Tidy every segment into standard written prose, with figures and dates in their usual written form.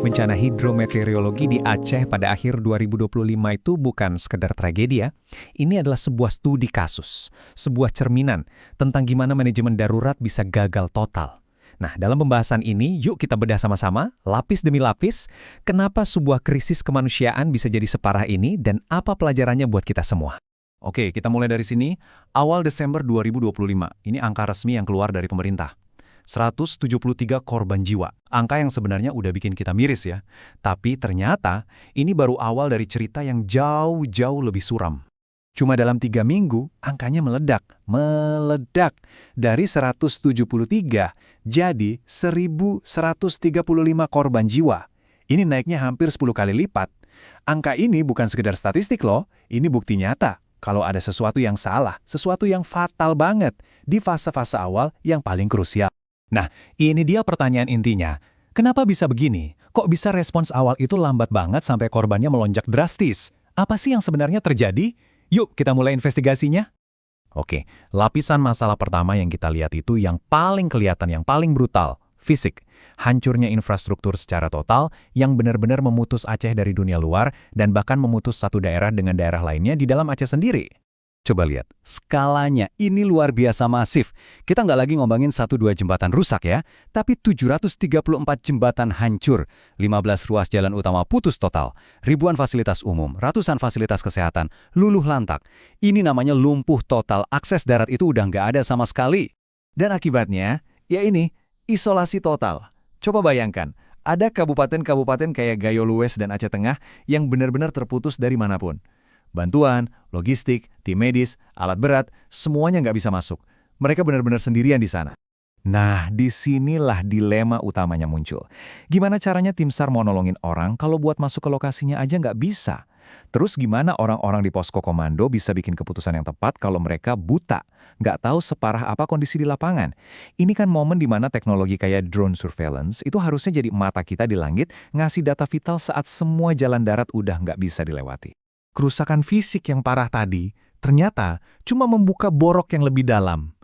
Bencana hidrometeorologi di Aceh pada akhir 2025 itu bukan sekedar tragedi ya. Ini adalah sebuah studi kasus, sebuah cerminan tentang gimana manajemen darurat bisa gagal total. Nah, dalam pembahasan ini, yuk kita bedah sama-sama, lapis demi lapis, kenapa sebuah krisis kemanusiaan bisa jadi separah ini dan apa pelajarannya buat kita semua. Oke, kita mulai dari sini. Awal Desember 2025, ini angka resmi yang keluar dari pemerintah. 173 korban jiwa. Angka yang sebenarnya udah bikin kita miris ya. Tapi ternyata ini baru awal dari cerita yang jauh-jauh lebih suram. Cuma dalam 3 minggu, angkanya meledak. Meledak. Dari 173 jadi 1.135 korban jiwa. Ini naiknya hampir 10 kali lipat. Angka ini bukan sekedar statistik loh, ini bukti nyata. Kalau ada sesuatu yang salah, sesuatu yang fatal banget di fase-fase awal yang paling krusial. Nah, ini dia pertanyaan intinya. Kenapa bisa begini? Kok bisa respons awal itu lambat banget sampai korbannya melonjak drastis? Apa sih yang sebenarnya terjadi? Yuk, kita mulai investigasinya. Oke, lapisan masalah pertama yang kita lihat itu yang paling kelihatan, yang paling brutal, fisik. Hancurnya infrastruktur secara total yang benar-benar memutus Aceh dari dunia luar dan bahkan memutus satu daerah dengan daerah lainnya di dalam Aceh sendiri. Coba lihat, skalanya ini luar biasa masif. Kita nggak lagi ngomongin 1-2 jembatan rusak ya, tapi 734 jembatan hancur, 15 ruas jalan utama putus total, ribuan fasilitas umum, ratusan fasilitas kesehatan, luluh lantak. Ini namanya lumpuh total, akses darat itu udah nggak ada sama sekali. Dan akibatnya, ya ini, isolasi total. Coba bayangkan, ada kabupaten-kabupaten kayak Gayo Luwes dan Aceh Tengah yang benar-benar terputus dari manapun. Bantuan, logistik, tim medis, alat berat, semuanya nggak bisa masuk. Mereka benar-benar sendirian di sana. Nah, disinilah dilema utamanya muncul. Gimana caranya tim SAR mau nolongin orang kalau buat masuk ke lokasinya aja nggak bisa? Terus gimana orang-orang di posko komando bisa bikin keputusan yang tepat kalau mereka buta? Nggak tahu separah apa kondisi di lapangan. Ini kan momen di mana teknologi kayak drone surveillance itu harusnya jadi mata kita di langit, ngasih data vital saat semua jalan darat udah nggak bisa dilewati. Kerusakan fisik yang parah tadi ternyata cuma membuka borok yang lebih dalam.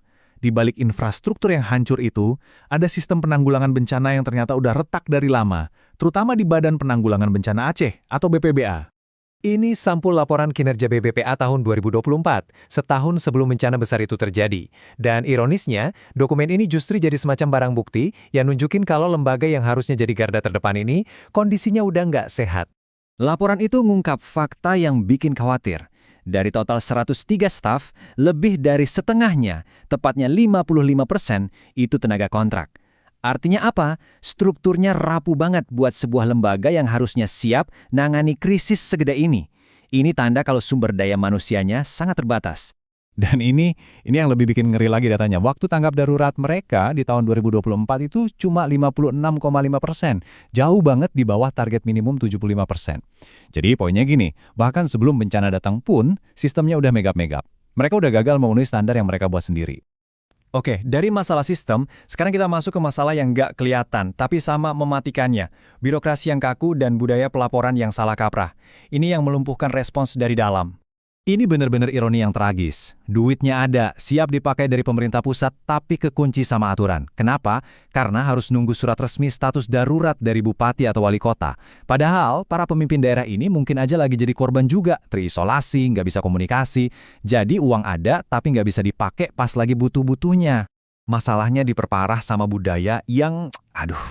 Di balik infrastruktur yang hancur itu, ada sistem penanggulangan bencana yang ternyata udah retak dari lama, terutama di Badan Penanggulangan Bencana Aceh atau BPBA. Ini sampul laporan kinerja BPBA tahun 2024, setahun sebelum bencana besar itu terjadi. Dan ironisnya, dokumen ini justru jadi semacam barang bukti yang nunjukin kalau lembaga yang harusnya jadi garda terdepan ini, kondisinya udah nggak sehat. Laporan itu ngungkap fakta yang bikin khawatir. Dari total 103 staf, lebih dari setengahnya, tepatnya 55%, itu tenaga kontrak. Artinya apa? Strukturnya rapuh banget buat sebuah lembaga yang harusnya siap nangani krisis segede ini. Ini tanda kalau sumber daya manusianya sangat terbatas. Dan ini yang lebih bikin ngeri lagi datanya. Waktu tanggap darurat mereka di tahun 2024 itu cuma 56,5%. Jauh banget di bawah target minimum 75%. Jadi poinnya gini, bahkan sebelum bencana datang pun, sistemnya udah megap-megap. Mereka udah gagal memenuhi standar yang mereka buat sendiri. Oke, dari masalah sistem, sekarang kita masuk ke masalah yang nggak kelihatan, tapi sama mematikannya. Birokrasi yang kaku dan budaya pelaporan yang salah kaprah. Ini yang melumpuhkan respons dari dalam. Ini benar-benar ironi yang tragis. Duitnya ada, siap dipakai dari pemerintah pusat, tapi kekunci sama aturan. Kenapa? Karena harus nunggu surat resmi status darurat dari bupati atau wali kota. Padahal, para pemimpin daerah ini mungkin aja lagi jadi korban juga, terisolasi, nggak bisa komunikasi. Jadi uang ada, tapi nggak bisa dipakai pas lagi butuh-butuhnya. Masalahnya diperparah sama budaya yang,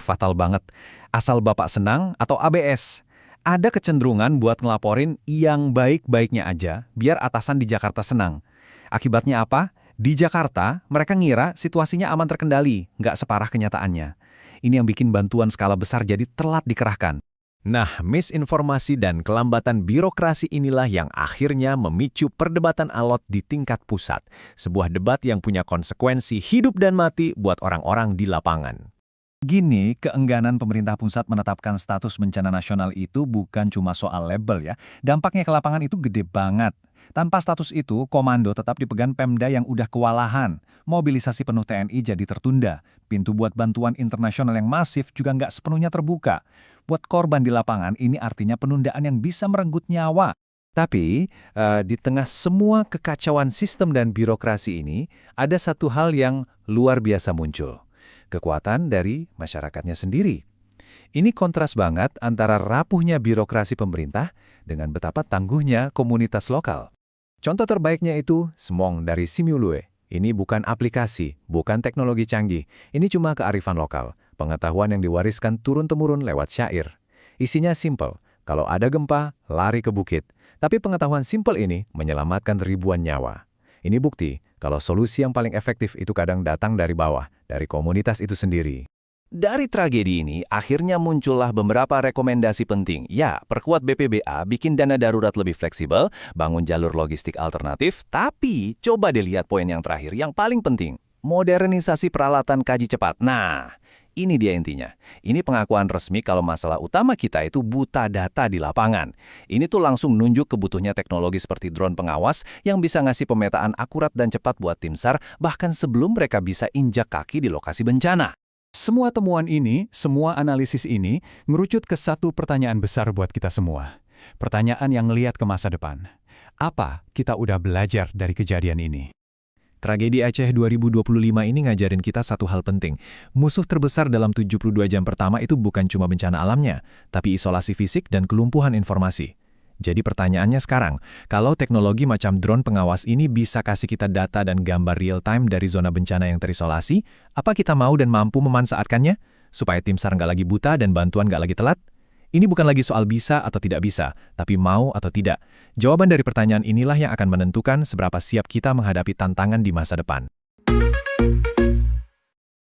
fatal banget. Asal bapak senang atau ABS. Ada kecenderungan buat ngelaporin yang baik-baiknya aja, biar atasan di Jakarta senang. Akibatnya apa? Di Jakarta, mereka ngira situasinya aman terkendali, nggak separah kenyataannya. Ini yang bikin bantuan skala besar jadi telat dikerahkan. Nah, misinformasi dan kelambatan birokrasi inilah yang akhirnya memicu perdebatan alot di tingkat pusat. Sebuah debat yang punya konsekuensi hidup dan mati buat orang-orang di lapangan. Gini, keengganan pemerintah pusat menetapkan status bencana nasional itu bukan cuma soal label ya. Dampaknya ke lapangan itu gede banget. Tanpa status itu, komando tetap dipegang Pemda yang udah kewalahan. Mobilisasi penuh TNI jadi tertunda. Pintu buat bantuan internasional yang masif juga nggak sepenuhnya terbuka. Buat korban di lapangan, ini artinya penundaan yang bisa merenggut nyawa. Tapi, di tengah semua kekacauan sistem dan birokrasi ini, ada satu hal yang luar biasa muncul. Kekuatan dari masyarakatnya sendiri. Ini kontras banget antara rapuhnya birokrasi pemerintah dengan betapa tangguhnya komunitas lokal. Contoh terbaiknya itu Smong dari Simulue. Ini bukan aplikasi, bukan teknologi canggih. Ini cuma kearifan lokal, pengetahuan yang diwariskan turun-temurun lewat syair. Isinya simple. Kalau ada gempa, lari ke bukit. Tapi pengetahuan simpel ini menyelamatkan ribuan nyawa. Ini bukti kalau solusi yang paling efektif itu kadang datang dari bawah, dari komunitas itu sendiri. Dari tragedi ini, akhirnya muncullah beberapa rekomendasi penting. Ya, perkuat BPBA, bikin dana darurat lebih fleksibel, bangun jalur logistik alternatif, tapi coba dilihat poin yang terakhir, yang paling penting. Modernisasi peralatan kaji cepat. Nah, ini dia intinya. Ini pengakuan resmi kalau masalah utama kita itu buta data di lapangan. Ini tuh langsung nunjuk kebutuhnya teknologi seperti drone pengawas yang bisa ngasih pemetaan akurat dan cepat buat tim SAR bahkan sebelum mereka bisa injak kaki di lokasi bencana. Semua temuan ini, semua analisis ini, ngerucut ke satu pertanyaan besar buat kita semua. Pertanyaan yang ngelihat ke masa depan. Apa kita udah belajar dari kejadian ini? Tragedi Aceh 2025 ini ngajarin kita satu hal penting. Musuh terbesar dalam 72 jam pertama itu bukan cuma bencana alamnya, tapi isolasi fisik dan kelumpuhan informasi. Jadi pertanyaannya sekarang, kalau teknologi macam drone pengawas ini bisa kasih kita data dan gambar real-time dari zona bencana yang terisolasi, apa kita mau dan mampu memanfaatkannya? Supaya tim SAR nggak lagi buta dan bantuan nggak lagi telat? Ini bukan lagi soal bisa atau tidak bisa, tapi mau atau tidak. Jawaban dari pertanyaan inilah yang akan menentukan seberapa siap kita menghadapi tantangan di masa depan.